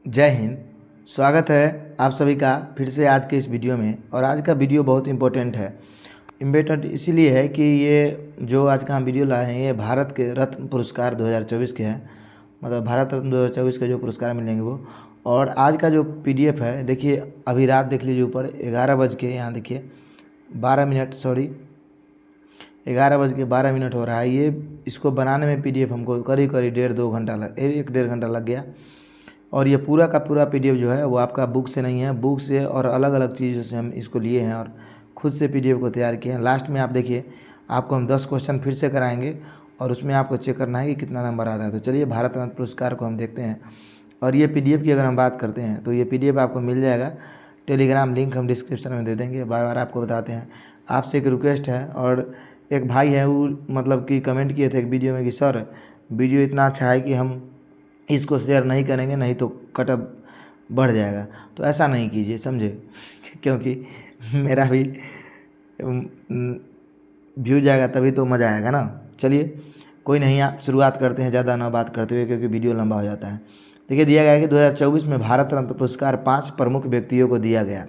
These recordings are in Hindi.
जय हिंद। स्वागत है आप सभी का फिर से आज के इस वीडियो में। और आज का वीडियो बहुत इम्पोर्टेंट है। इम्पोर्टेंट इसीलिए है कि ये जो आज का हम वीडियो लाए हैं ये भारत के रत्न पुरस्कार 2024 के हैं। मतलब भारत रत्न 2024 के जो पुरस्कार मिलेंगे वो। और आज का जो PDF है देखिए, अभी रात देख लीजिए ऊपर 11 बज के यहाँ देखिए 11 बज के 12 मिनट हो रहा है। ये इसको बनाने में PDF हमको करीब 1.5 घंटा लग गया। और ये पूरा का पूरा PDF जो है वो आपका बुक से नहीं है, बुक से और अलग अलग चीज़ों से हम इसको लिए हैं और खुद से PDF को तैयार किए हैं। लास्ट में आप देखिए, आपको हम 10 क्वेश्चन फिर से कराएंगे और उसमें आपको चेक करना है कि कितना नंबर आता है। तो चलिए भारत रत्न पुरस्कार को हम देखते हैं। और ये PDF की अगर हम बात करते हैं तो ये PDF आपको मिल जाएगा। टेलीग्राम लिंक हम डिस्क्रिप्शन में दे देंगे। बार बार आपको बताते हैं, आपसे एक रिक्वेस्ट है। और एक भाई है वो मतलब कि कमेंट किए थे एक वीडियो में कि सर वीडियो इतना अच्छा है कि हम इसको शेयर नहीं करेंगे, नहीं तो कटअप बढ़ जाएगा। तो ऐसा नहीं कीजिए, समझे क्योंकि मेरा भी व्यू जाएगा तभी तो मज़ा आएगा ना। चलिए कोई नहीं, आप शुरुआत करते हैं ज़्यादा ना बात करते हुए, क्योंकि वीडियो लंबा हो जाता है। देखिए दिया गया है कि 2024 में भारत रत्न पुरस्कार 5 प्रमुख व्यक्तियों को दिया गया,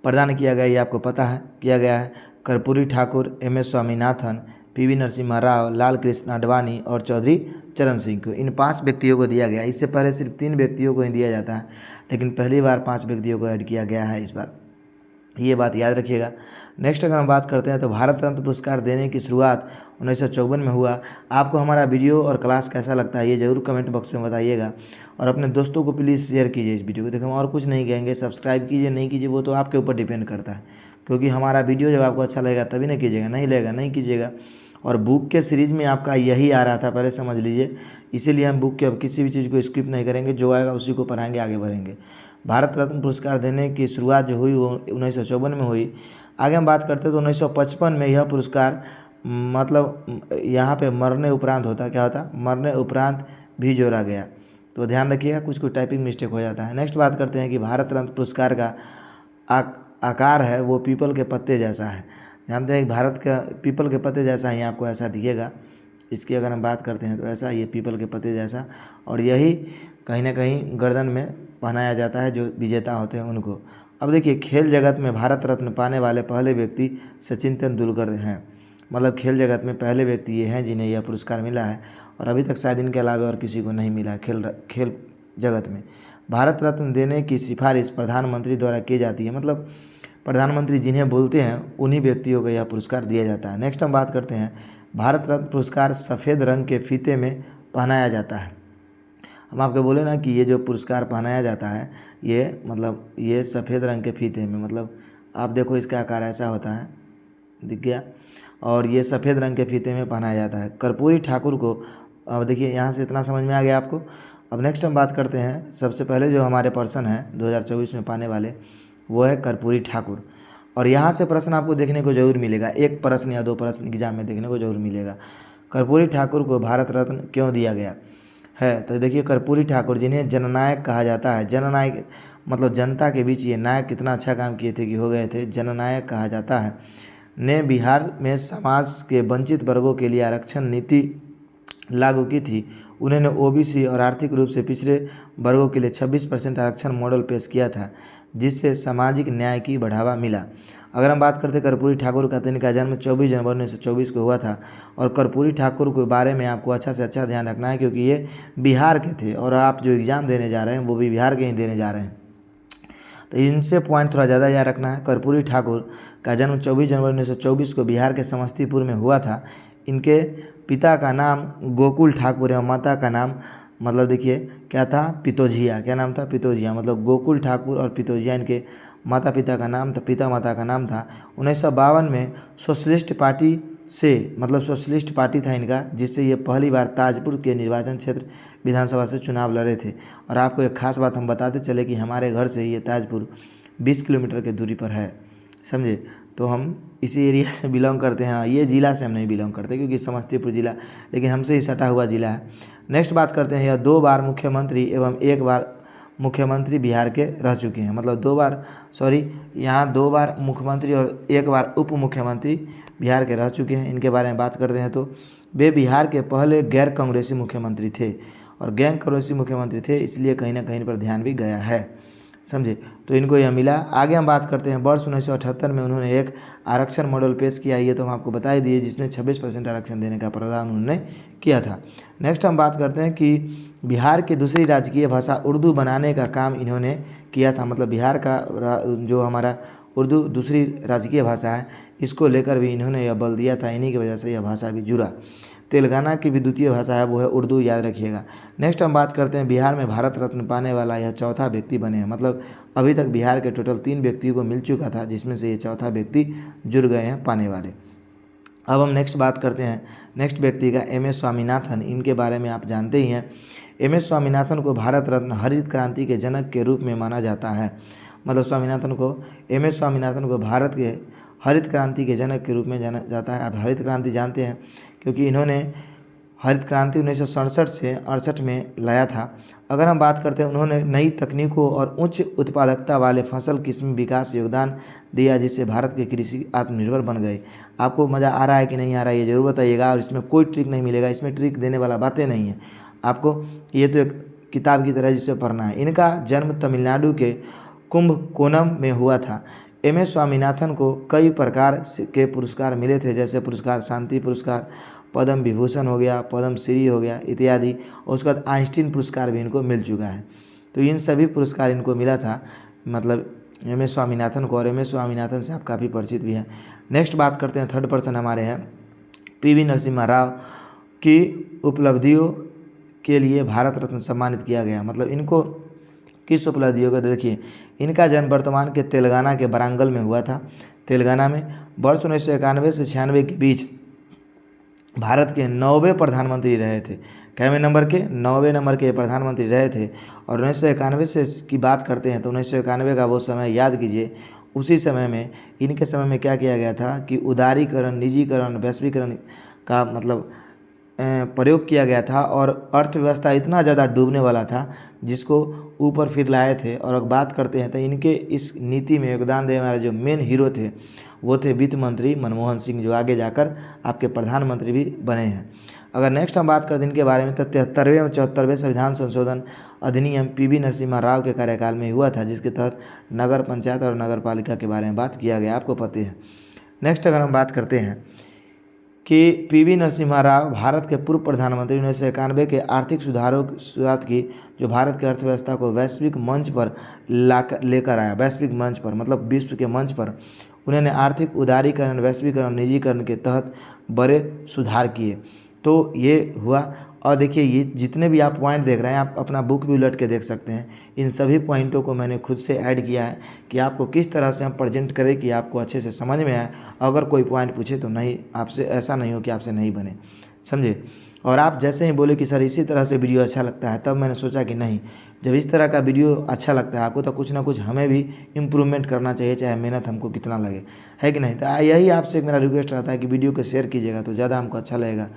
प्रदान किया गया। ये आपको पता है किया गया है। कर्पूरी ठाकुर, MS स्वामीनाथन, PV नरसिम्हा राव, लाल कृष्ण आडवाणी और चौधरी चरण सिंह को, इन 5 व्यक्तियों को दिया गया। इससे पहले सिर्फ 3 व्यक्तियों को ही दिया जाता है, लेकिन पहली बार 5 व्यक्तियों को ऐड किया गया है इस बार। ये बात याद रखिएगा। नेक्स्ट अगर हम बात करते हैं तो भारत रत्न पुरस्कार देने की शुरुआत 1954 में हुआ। आपको हमारा वीडियो और क्लास कैसा लगता है ये ज़रूर कमेंट बॉक्स में बताइएगा। और अपने दोस्तों को प्लीज़ शेयर कीजिए इस वीडियो को। देखो हम और कुछ नहीं कहेंगे, सब्सक्राइब कीजिए नहीं कीजिए वो तो आपके ऊपर डिपेंड करता है, क्योंकि हमारा वीडियो जब आपको अच्छा लगेगा तभी ना कीजिएगा, नहीं लगेगा नहीं कीजिएगा। और बुक के सीरीज़ में आपका यही आ रहा था, पहले समझ लीजिए। इसीलिए हम बुक के अब किसी भी चीज़ को स्किप नहीं करेंगे, जो आएगा उसी को पढ़ाएंगे, आगे बढ़ेंगे। भारत रत्न पुरस्कार देने की शुरुआत जो हुई वो 1954 में हुई। आगे हम बात करते हैं तो 1955 में यह पुरस्कार मतलब यहाँ पे मरने उपरांत होता, क्या होता, मरने उपरांत भी जोड़ा गया। तो ध्यान रखिएगा, कुछ टाइपिंग मिस्टेक हो जाता है। नेक्स्ट बात करते हैं कि भारत रत्न पुरस्कार का आकार है वो पीपल के पत्ते जैसा है। जानते हैं कि भारत का पीपल के पत्ते जैसा ही आपको ऐसा दिखेगा। इसकी अगर हम बात करते हैं तो ऐसा ये पीपल के पत्ते जैसा, और यही कहीं ना कहीं गर्दन में पहनाया जाता है जो विजेता होते हैं उनको। अब देखिए, खेल जगत में भारत रत्न पाने वाले पहले व्यक्ति सचिन तेंदुलकर हैं। मतलब खेल जगत में पहले व्यक्ति ये हैं जिन्हें यह पुरस्कार मिला है, और अभी तक शायद इनके अलावा और किसी को नहीं मिला खेल जगत में। भारत रत्न देने की सिफारिश प्रधानमंत्री द्वारा की जाती है। मतलब प्रधानमंत्री जिन्हें बोलते हैं उन्हीं व्यक्तियों को यह पुरस्कार दिया जाता है। नेक्स्ट हम बात करते हैं, भारत रत्न पुरस्कार सफ़ेद रंग के फीते में पहनाया जाता है। हम आपको बोले ना कि ये जो पुरस्कार पहनाया जाता है ये मतलब ये सफ़ेद रंग के फीते में, मतलब आप देखो इसका आकार ऐसा होता है, दिख गया। और ये सफ़ेद रंग के फीते में पहनाया जाता है। कर्पूरी ठाकुर को, अब देखिए यहाँ से इतना समझ में आ गया आपको। अब नेक्स्ट हम बात करते हैं, सबसे पहले जो हमारे पर्सन हैं 2024 में पाने वाले वो है कर्पूरी ठाकुर। और यहाँ से प्रश्न आपको देखने को जरूर मिलेगा, एक प्रश्न या 2 प्रश्न एग्जाम में देखने को जरूर मिलेगा। कर्पूरी ठाकुर को भारत रत्न क्यों दिया गया है? तो देखिए, कर्पूरी ठाकुर जिन्हें जननायक कहा जाता है, जननायक मतलब जनता के बीच ये नायक कितना अच्छा काम किए थे कि हो गए थे, जननायक कहा जाता है, ने बिहार में समाज के वंचित वर्गों के लिए आरक्षण नीति लागू की थी। उन्होंने OBC और आर्थिक रूप से पिछड़े वर्गों के लिए 26% आरक्षण मॉडल पेश किया था, जिससे सामाजिक न्याय की बढ़ावा मिला। अगर हम बात करते कर्पूरी ठाकुर का, तो इनका जन्म 24 जनवरी 1924 को हुआ था। और कर्पूरी ठाकुर के बारे में आपको अच्छा से अच्छा ध्यान रखना है, क्योंकि ये बिहार के थे और आप जो एग्ज़ाम देने जा रहे हैं वो भी बिहार के ही देने जा रहे हैं, तो इनसे पॉइंट थोड़ा ज़्यादा याद रखना है। कर्पूरी ठाकुर का जन्म 24 जनवरी 1924 को बिहार के समस्तीपुर में हुआ था। इनके पिता का नाम गोकुल ठाकुर एवं माता का नाम मतलब देखिए क्या था, पितोजिया। क्या नाम था? पितोजिया। मतलब गोकुल ठाकुर और पितोजिया इनके माता पिता का नाम था, पिता माता का नाम था। 1952 में सोशलिस्ट पार्टी से, मतलब सोशलिस्ट पार्टी था इनका, जिससे ये पहली बार ताजपुर के निर्वाचन क्षेत्र विधानसभा से चुनाव लड़े थे। और आपको एक खास बात हम बताते चले कि हमारे घर से ये ताजपुर 20 किलोमीटर की दूरी पर है, समझे। तो हम इसी एरिया से बिलोंग करते हैं। ये ज़िला से हम नहीं बिलोंग करते, क्योंकि समस्तीपुर ज़िला लेकिन हमसे ही सटा हुआ ज़िला है। नेक्स्ट बात करते हैं, यह 2 बार मुख्यमंत्री एवं 1 बार मुख्यमंत्री बिहार के रह चुके हैं। मतलब 2 बार, सॉरी, यहाँ 2 बार मुख्यमंत्री और 1 बार उप मुख्यमंत्री बिहार के रह चुके हैं। इनके बारे में बात करते हैं तो वे बिहार के पहले गैर कांग्रेसी मुख्यमंत्री थे। और गैंग करोसी मुख्यमंत्री थे, इसलिए कहीं ना कहीं पर ध्यान भी गया है, समझे। तो इनको यह मिला। आगे हम बात करते हैं, वर्ष 1978 में उन्होंने एक आरक्षण मॉडल पेश किया, ये तो हम आपको बता ही दिए, जिसमें 26% आरक्षण देने का प्रावधान उन्होंने किया था। नेक्स्ट हम बात करते हैं कि बिहार की दूसरी राजकीय भाषा उर्दू बनाने का काम इन्होंने किया था। मतलब बिहार का जो हमारा उर्दू दूसरी राजकीय भाषा है, इसको लेकर भी इन्होंने यह बल दिया था, इन्हीं की वजह से यह भाषा भी जुड़ा। तेलंगाना की भी द्वितीय भाषा है वो है उर्दू, याद रखिएगा। नेक्स्ट हम बात करते हैं, बिहार में भारत रत्न पाने वाला यह चौथा व्यक्ति बने हैं। मतलब अभी तक बिहार के टोटल 3 व्यक्तियों को मिल चुका था, जिसमें से ये चौथा व्यक्ति जुड़ गए हैं पाने वाले। अब हम नेक्स्ट बात करते हैं नेक्स्ट व्यक्ति का, MS स्वामीनाथन। इनके बारे में आप जानते ही हैं। MS स्वामीनाथन को भारत रत्न हरित क्रांति के जनक के रूप में माना जाता है। मतलब MS स्वामीनाथन को भारत के हरित क्रांति के जनक के रूप में जाना जाता है। आप हरित क्रांति जानते हैं, क्योंकि इन्होंने हरित क्रांति 1967 से 68 में लाया था। अगर हम बात करते हैं, उन्होंने नई तकनीकों और उच्च उत्पादकता वाले फसल किस्म विकास योगदान दिया, जिससे भारत के कृषि आत्मनिर्भर बन गए। आपको मज़ा आ रहा है कि नहीं आ रहा है, ये ज़रूर बताइएगा। और इसमें कोई ट्रिक नहीं मिलेगा, इसमें ट्रिक देने वाला बातें नहीं है आपको, ये तो एक किताब की तरह जिससे पढ़ना है। इनका जन्म तमिलनाडु के कुंभकोणम में हुआ था। MS स्वामीनाथन को कई प्रकार के पुरस्कार मिले थे, जैसे पुरस्कार शांति पुरस्कार, पद्म विभूषण हो गया, पद्म श्री हो गया इत्यादि। और उसके बाद आइंस्टीन पुरस्कार भी इनको मिल चुका है। तो इन सभी पुरस्कार इनको मिला था, मतलब MS स्वामीनाथन को। और MS स्वामीनाथन से आप काफ़ी परिचित भी हैं। नेक्स्ट बात करते हैं, थर्ड पर्सन हमारे हैं PV नरसिम्हा राव की उपलब्धियों के लिए भारत रत्न सम्मानित किया गया। मतलब इनको किस उपलब्धियों का, देखिए इनका जन्म वर्तमान के तेलंगाना के वारंगल में हुआ था। तेलंगाना में वर्ष 1991 से 96 के बीच भारत के 9वें प्रधानमंत्री रहे थे। कैवें नंबर के? 9वें नंबर के प्रधानमंत्री रहे थे। और 1991 से की बात करते हैं तो 1991 का वो समय याद कीजिए। उसी समय में, इनके समय में क्या किया गया था कि उदारीकरण, निजीकरण, वैश्वीकरण का मतलब प्रयोग किया गया था, और अर्थव्यवस्था इतना ज़्यादा डूबने वाला था जिसको ऊपर फिर लाए थे। और अब बात करते हैं तो इनके इस नीति में योगदान देने वाले जो मेन हीरो थे वो थे वित्त मंत्री मनमोहन सिंह, जो आगे जाकर आपके प्रधानमंत्री भी बने हैं। अगर नेक्स्ट हम बात करते हैं इनके बारे में, तो 73वें और 74वें संविधान संशोधन अधिनियम PV नरसिम्हा राव के कार्यकाल में हुआ था, जिसके तहत नगर पंचायत और नगर पालिका के बारे में बात किया गया, आपको पता है। नेक्स्ट अगर हम बात करते हैं कि PV नरसिम्हा राव भारत के पूर्व प्रधानमंत्री, 1991 के आर्थिक सुधारों की शुरुआत की, जो भारत की अर्थव्यवस्था को वैश्विक मंच पर लेकर आया। वैश्विक मंच पर मतलब विश्व के मंच पर उन्होंने आर्थिक उदारीकरण, वैश्वीकरण, निजीकरण के तहत बड़े सुधार किए। तो ये हुआ। और देखिए, ये जितने भी आप पॉइंट देख रहे हैं, आप अपना बुक भी उलट के देख सकते हैं। इन सभी पॉइंटों को मैंने खुद से ऐड किया है कि आपको किस तरह से हम प्रेजेंट करें कि आपको अच्छे से समझ में आए। अगर कोई पॉइंट पूछे तो नहीं, आपसे ऐसा नहीं हो कि आपसे नहीं बने, समझे। और आप जैसे ही बोले कि सर इसी तरह से वीडियो अच्छा लगता है, तब मैंने सोचा कि नहीं, जब इस तरह का वीडियो अच्छा लगता है आपको, तो कुछ ना कुछ हमें भी इम्प्रूवमेंट करना चाहिए, चाहे मेहनत हमको कितना लगे, है कि नहीं। तो यही आपसे मेरा रिक्वेस्ट रहता है कि वीडियो को शेयर कीजिएगा, तो ज़्यादा हमको अच्छा लगेगा,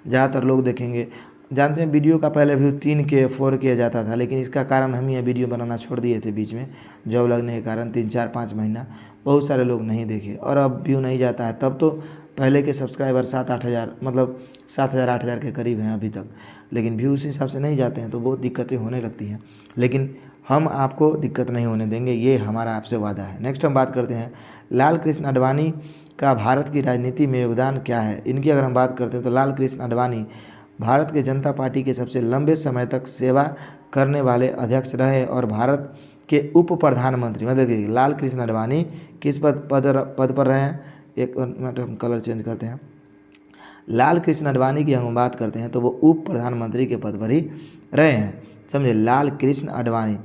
ज़्यादातर लोग देखेंगे। जानते हैं वीडियो का पहले व्यू 3K 4K जाता था, लेकिन इसका कारण हम ये वीडियो बनाना छोड़ दिए थे बीच में, जॉब लगने के कारण 3, 4, 5 महीना बहुत सारे लोग नहीं देखे, और अब व्यू नहीं जाता है। तब तो पहले के सब्सक्राइबर 7-8 हज़ार, मतलब 7,000 8,000 के करीब हैं अभी तक, लेकिन व्यू उस हिसाब से नहीं जाते हैं, तो बहुत दिक्कतें होने लगती हैं। लेकिन हम आपको दिक्कत नहीं होने देंगे, ये हमारा आपसे वादा है। नेक्स्ट हम बात करते हैं लाल कृष्ण आडवाणी का भारत की राजनीति में योगदान क्या है। इनकी अगर हम बात करते हैं तो लाल कृष्ण आडवाणी भारत के जनता पार्टी के सबसे लंबे समय तक सेवा करने वाले अध्यक्ष रहे, और भारत के उप प्रधानमंत्री, मतलब देखिए लाल कृष्ण आडवाणी किस पद पर रहे हैं। एक मिनट, हम कलर चेंज करते हैं। लाल कृष्ण आडवाणी की हम बात करते हैं तो वो उप प्रधानमंत्री के पद पर ही रहे हैं, समझे। लाल कृष्ण आडवाणी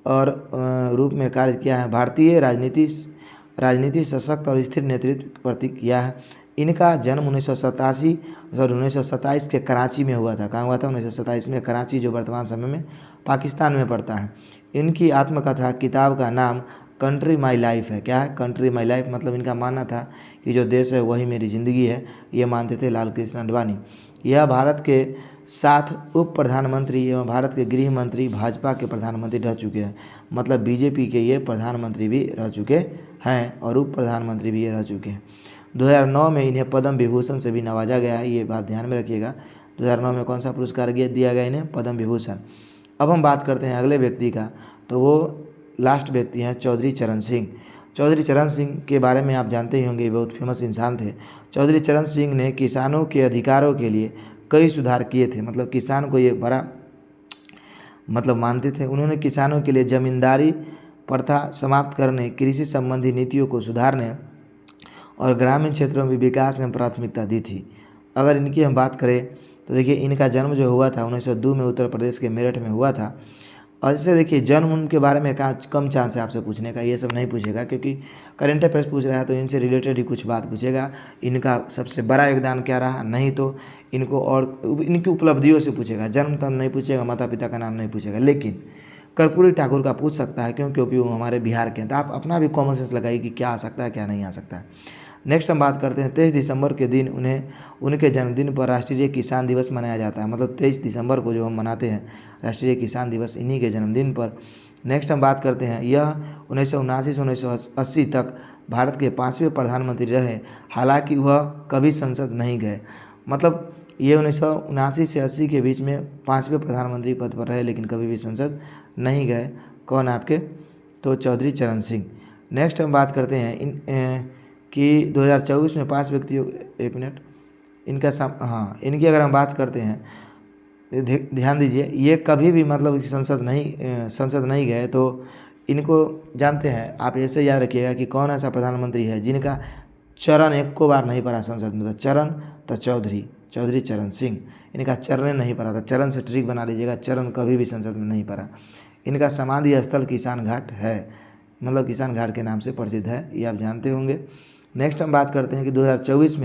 और रूप में कार्य किया है, भारतीय राजनीति सशक्त और स्थिर नेतृत्व प्रतीक किया है। इनका जन्म 1927 के कराची में हुआ था। कहाँ हुआ था? 1927 में कराची, जो वर्तमान समय में पाकिस्तान में पड़ता है। इनकी आत्मकथा किताब का नाम कंट्री माई लाइफ है। क्या है? Country my life. मतलब इनका मानना था कि जो देश है वही मेरी ज़िंदगी है, ये मानते थे लाल कृष्ण आडवाणी। यह भारत के 7 उप प्रधानमंत्री एवं भारत के गृह मंत्री, भाजपा के प्रधानमंत्री रह चुके हैं। मतलब बीजेपी के ये प्रधानमंत्री भी रह चुके हैं और उप प्रधानमंत्री भी ये रह चुके हैं। 2009 में इन्हें पद्म विभूषण से भी नवाजा गया है, ये बात ध्यान में रखिएगा। 2009 में कौन सा पुरस्कार दिया गया इन्हें? पद्म विभूषण। अब हम बात करते हैं अगले व्यक्ति का, तो वो लास्ट व्यक्ति हैं चौधरी चरण सिंह। चौधरी चरण सिंह के बारे में आप जानते ही होंगे, बहुत फेमस इंसान थे। चौधरी चरण सिंह ने किसानों के अधिकारों के लिए कई सुधार किए थे, मतलब किसान को ये बड़ा मानते थे। उन्होंने किसानों के लिए जमींदारी प्रथा समाप्त करने, कृषि संबंधी नीतियों को सुधारने और ग्रामीण क्षेत्रों में विकास में प्राथमिकता दी थी। अगर इनकी हम बात करें तो देखिए, इनका जन्म जो हुआ था 1902 में उत्तर प्रदेश के मेरठ में हुआ था। और जैसे देखिए, जन्म उनके बारे में कम चांस है आपसे पूछने का, ये सब नहीं पूछेगा, क्योंकि करेंट अफेयर्स पूछ रहा है तो इनसे रिलेटेड ही कुछ बात पूछेगा। इनका सबसे बड़ा योगदान क्या रहा, नहीं तो इनको और इनकी उपलब्धियों से पूछेगा। जन्म तब नहीं पूछेगा, माता पिता का नाम नहीं पूछेगा, लेकिन कर्पूरी ठाकुर का पूछ सकता है। क्यों? क्योंकि वो हमारे बिहार के हैं। तो आप अपना भी कॉमन सेंस लगाइए कि क्या आ सकता है, क्या नहीं आ सकता है। नेक्स्ट हम बात करते हैं 23 दिसंबर के दिन उनके जन्मदिन पर राष्ट्रीय किसान दिवस मनाया जाता है। मतलब 23 दिसंबर को जो हम मनाते हैं राष्ट्रीय किसान दिवस, इन्हीं के जन्मदिन पर। नेक्स्ट हम बात करते हैं, यह 1979 से 1980 तक भारत के 5वें प्रधानमंत्री रहे, हालांकि वह कभी संसद नहीं गए। मतलब ये 1979 से 80 के बीच में 5वें प्रधानमंत्री पद पर रहे, लेकिन कभी भी संसद नहीं गए। कौन आपके? तो चौधरी चरण सिंह। नेक्स्ट हम बात करते हैं कि 2024 में 5 व्यक्तियों, एक मिनट, इनकी अगर हम बात करते हैं, ध्यान दीजिए, ये कभी भी मतलब संसद नहीं गए। तो इनको जानते हैं आप, ऐसे याद रखिएगा कि कौन ऐसा प्रधानमंत्री है जिनका चरण एक को बार नहीं पड़ा संसद में। तो चरण, तो चौधरी चरण सिंह। इनका चरण नहीं पड़ा था, चरण से ट्रिक बना लीजिएगा, चरण कभी भी संसद में नहीं पड़ा। इनका समाधि स्थल किसान घाट है, मतलब किसान घाट के नाम से प्रसिद्ध है, ये आप जानते होंगे। नेक्स्ट हम बात करते हैं कि 2024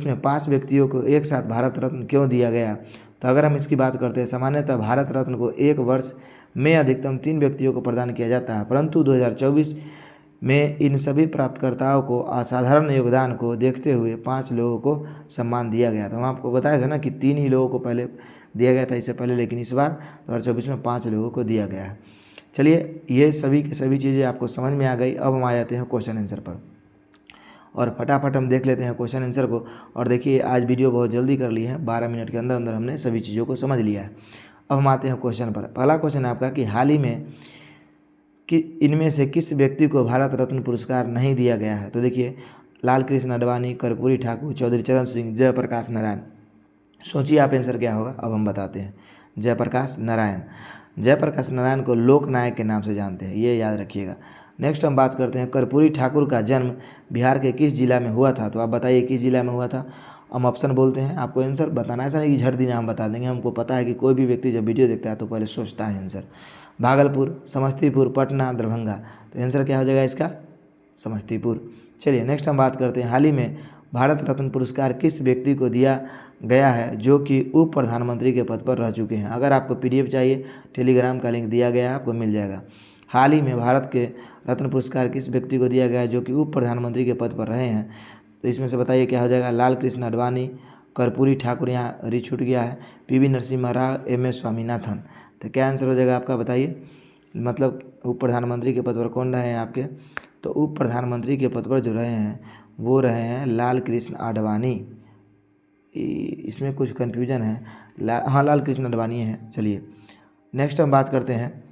में 5 व्यक्तियों को एक साथ भारत रत्न क्यों दिया गया। तो अगर हम इसकी बात करते हैं, सामान्यतः भारत रत्न को एक वर्ष में अधिकतम 3 व्यक्तियों को प्रदान किया जाता है, परंतु 2024 में इन सभी प्राप्तकर्ताओं को असाधारण योगदान को देखते हुए 5 लोगों को सम्मान दिया गया। तो हम आपको बताया था ना कि 3 ही लोगों को पहले दिया गया था इससे पहले, लेकिन इस बार 2024 में 5 लोगों को दिया गया है। चलिए, ये सभी की सभी चीज़ें आपको समझ में आ गई। अब हम आ जाते हैं क्वेश्चन आंसर पर, और फटाफट हम देख लेते हैं क्वेश्चन आंसर को। और देखिए, आज वीडियो बहुत जल्दी कर ली है, 12 मिनट के अंदर अंदर हमने सभी चीज़ों को समझ लिया है। अब हम आते हैं क्वेश्चन पर। पहला क्वेश्चन है आपका कि हाल ही में कि इनमें से किस व्यक्ति को भारत रत्न पुरस्कार नहीं दिया गया है। तो देखिए, लाल कृष्ण आडवाणी, कर्पूरी ठाकुर, चौधरी चरण सिंह, जयप्रकाश नारायण। सोचिए आप आंसर क्या होगा, अब हम बताते हैं। जयप्रकाश नारायण को लोक नायक के नाम से जानते हैं, ये याद रखिएगा। नेक्स्ट हम बात करते हैं, कर्पूरी ठाकुर का जन्म बिहार के किस जिला में हुआ था। तो आप बताइए किस जिला में हुआ था। हम ऑप्शन बोलते हैं, आपको आंसर बताना, ऐसा नहीं कि झट देना हम बता देंगे। हमको पता है कि कोई भी व्यक्ति जब वीडियो देखता है तो पहले सोचता है आंसर। भागलपुर, समस्तीपुर, पटना, दरभंगा। तो आंसर क्या हो जाएगा इसका? समस्तीपुर। चलिए, नेक्स्ट हम बात करते हैं, हाल ही में भारत रत्न पुरस्कार किस व्यक्ति को दिया गया है जो कि उप प्रधानमंत्री के पद पर रह चुके हैं। अगर आपको PDF चाहिए, टेलीग्राम का लिंक दिया गया है, आपको मिल जाएगा। हाल ही में भारत के रत्न पुरस्कार किस व्यक्ति को दिया गया है जो कि उप प्रधानमंत्री के पद पर रहे हैं। तो इसमें से बताइए क्या हो जाएगा। लाल कृष्ण आडवाणी, कर्पूरी ठाकुर, यहाँ री छूट गया है, PV नरसिम्हा राव, MS स्वामीनाथन। तो क्या आंसर हो जाएगा आपका, बताइए। मतलब उप प्रधानमंत्री के पद पर कौन रहे हैं आपके? तो उप प्रधानमंत्री के पद पर जो रहे हैं वो रहे हैं लाल कृष्ण आडवाणी। इसमें कुछ कन्फ्यूजन है, हाँ लाल कृष्ण आडवाणी है। चलिए, नेक्स्ट हम बात करते हैं,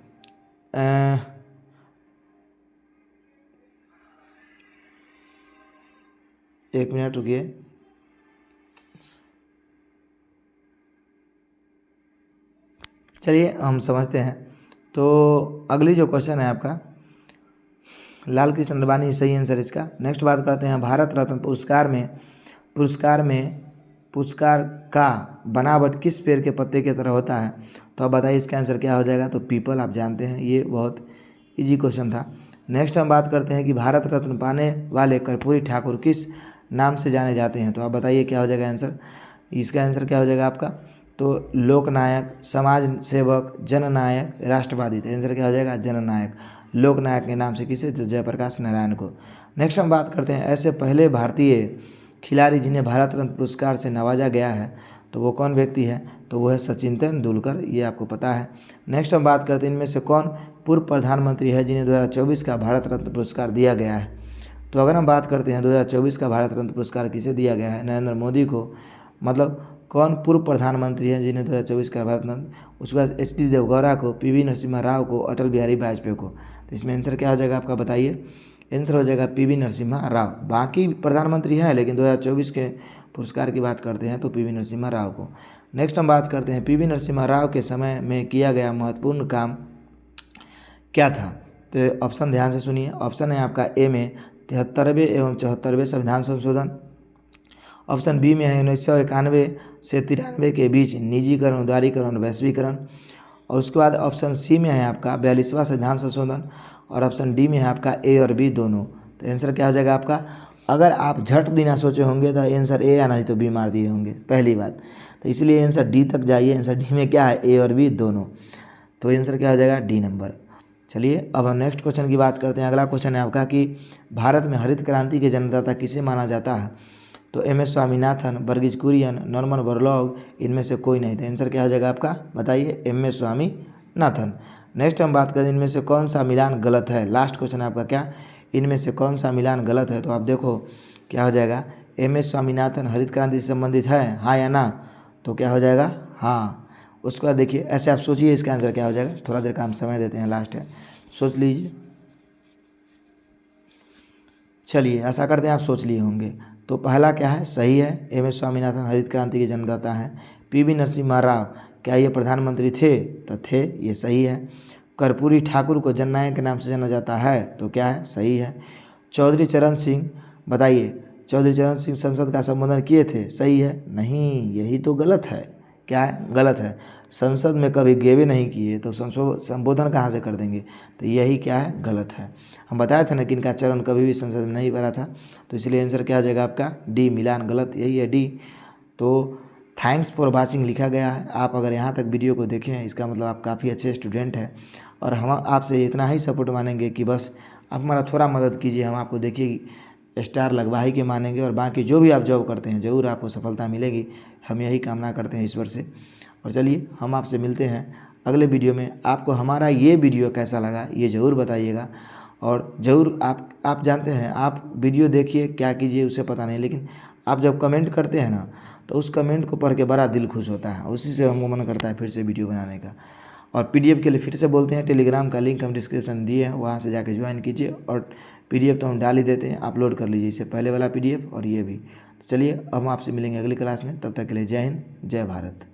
एक मिनट रुकिए। चलिए हम समझते हैं। तो अगली जो क्वेश्चन है आपका, लाल कृष्ण आडवाणी सही आंसर इसका। नेक्स्ट बात करते हैं, भारत रत्न पुरस्कार का बनावट किस पेड़ के पत्ते की तरह होता है। तो आप बताइए इसका आंसर क्या हो जाएगा। तो पीपल, आप जानते हैं, ये बहुत इजी क्वेश्चन था। नेक्स्ट हम बात करते हैं कि भारत रत्न पाने वाले कर्पूरी ठाकुर किस नाम से जाने जाते हैं। तो आप बताइए क्या हो जाएगा आंसर। इसका आंसर क्या हो जाएगा आपका। तो लोकनायक, समाज सेवक, जननायक, राष्ट्रवादी। तो आंसर क्या हो जाएगा, जननायक। लोकनायक के नाम से किसे? तो जयप्रकाश नारायण को। नेक्स्ट हम बात करते हैं, ऐसे पहले भारतीय खिलाड़ी जिन्हें भारत रत्न पुरस्कार से नवाजा गया है। तो वो कौन व्यक्ति है? तो वो है सचिन तेंदुलकर, ये आपको पता है। नेक्स्ट हम बात करते हैं, इनमें से कौन पूर्व प्रधानमंत्री है जिन्हें 2024 का भारत रत्न पुरस्कार दिया गया है। तो अगर हम बात करते हैं 2024 का भारत रत्न पुरस्कार किसे दिया गया है, नरेंद्र मोदी को। मतलब कौन पूर्व प्रधानमंत्री हैं जिन्हें 2024 का भारत रत्न, उसके बाद एच.डी. देवगौड़ा को, पी.वी. नरसिम्हा राव को, अटल बिहारी वाजपेयी को। तो इसमें आंसर क्या हो जाएगा आपका, बताइए। आंसर हो जाएगा पी.वी. नरसिम्हा राव। बाकी प्रधानमंत्री हैं लेकिन 2024 के पुरस्कार की बात करते हैं तो पी.वी. नरसिम्हा राव को। नेक्स्ट हम बात करते हैं पी.वी. नरसिम्हा राव के समय में किया गया महत्वपूर्ण काम क्या था। तो ऑप्शन ध्यान से सुनिए। ऑप्शन है आपका ए में 73वें एवं 74वें संविधान संशोधन। ऑप्शन बी में है 1991 से 93 के बीच निजीकरण, उदारीकरण, वैश्वीकरण। और उसके बाद ऑप्शन सी में है आपका 42वां संविधान संशोधन। और ऑप्शन डी में है आपका ए और बी दोनों। तो आंसर क्या हो जाएगा आपका, अगर आप झट देना सोचे होंगे तो आंसर ए या नहीं तो बी मार दिए होंगे पहली बात। तो इसलिए आंसर डी तक जाइए। आंसर डी में क्या है, ए और बी दोनों। तो आंसर क्या हो जाएगा, डी नंबर। चलिए अब हम नेक्स्ट क्वेश्चन की बात करते हैं। अगला क्वेश्चन है आपका कि भारत में हरित क्रांति के जन्मदाता किसे माना जाता है। तो एम.एस. स्वामीनाथन, वर्गीज कुरियन, नॉर्मन बोरलॉग, इनमें से कोई नहीं। तो आंसर क्या हो जाएगा आपका, बताइए, एम.एस. स्वामीनाथन। नेक्स्ट हम बात करें इनमें से कौन सा मिलान गलत है। लास्ट क्वेश्चन है आपका क्या, इनमें से कौन सा मिलान गलत है। तो आप देखो क्या हो जाएगा, एम.एस. स्वामीनाथन हरित क्रांति से संबंधित है, हाँ या ना। तो क्या हो जाएगा, हाँ। उसके बाद देखिए ऐसे आप सोचिए इसका आंसर क्या हो जाएगा। थोड़ा देर का हम समय देते हैं, लास्ट है, सोच लीजिए। चलिए ऐसा करते हैं, आप सोच लिए होंगे। तो पहला क्या है, सही है, एम.एस. स्वामीनाथन हरित क्रांति के जन्मदाता हैं। पी.वी. नरसिम्हा राव, क्या ये प्रधानमंत्री थे, तो थे, ये सही है। कर्पूरी ठाकुर को जननायक के नाम से जाना जाता है, तो क्या है, सही है। चौधरी चरण सिंह, बताइए, चौधरी चरण सिंह संसद का संबोधन किए थे, सही है, नहीं, यही तो गलत है। क्या है, गलत है। संसद में कभी गेवे नहीं किए तो संबोधन कहाँ से कर देंगे। तो यही क्या है, गलत है। हम बताए थे ना कि इनका चरण कभी भी संसद में नहीं भरा था। तो इसलिए आंसर क्या हो जाएगा आपका, डी, मिलान गलत, यही है, डी। तो थैंक्स फॉर वाचिंग लिखा गया है। आप अगर यहाँ तक वीडियो को देखें हैं इसका मतलब आप काफ़ी अच्छे स्टूडेंट हैं। और हम आपसे इतना ही सपोर्ट मानेंगे कि बस आप हमारा थोड़ा मदद कीजिए। हम आपको देखिए स्टार लगवा ही के मानेंगे। और बाकी जो भी आप जॉब करते हैं ज़रूर आपको सफलता मिलेगी, हम यही कामना करते हैं ईश्वर से। और चलिए हम आपसे मिलते हैं अगले वीडियो में। आपको हमारा ये वीडियो कैसा लगा ये ज़रूर बताइएगा। और ज़रूर आप जानते हैं, आप वीडियो देखिए क्या कीजिए उसे पता नहीं, लेकिन आप जब कमेंट करते हैं ना तो उस कमेंट को पढ़ के बड़ा दिल खुश होता है। उसी से हमको मन करता है फिर से वीडियो बनाने का। और पीडीएफ के लिए फिर से बोलते हैं, टेलीग्राम का लिंक हम डिस्क्रिप्शन दिए हैं, वहाँ से जाके ज्वाइन कीजिए। और पीडीएफ तो हम डाल ही देते हैं, अपलोड कर लीजिए, इससे पहले वाला पीडीएफ और ये भी। तो चलिए अब हम आपसे मिलेंगे अगली क्लास में, तब तक के लिए जय हिंद, जय भारत।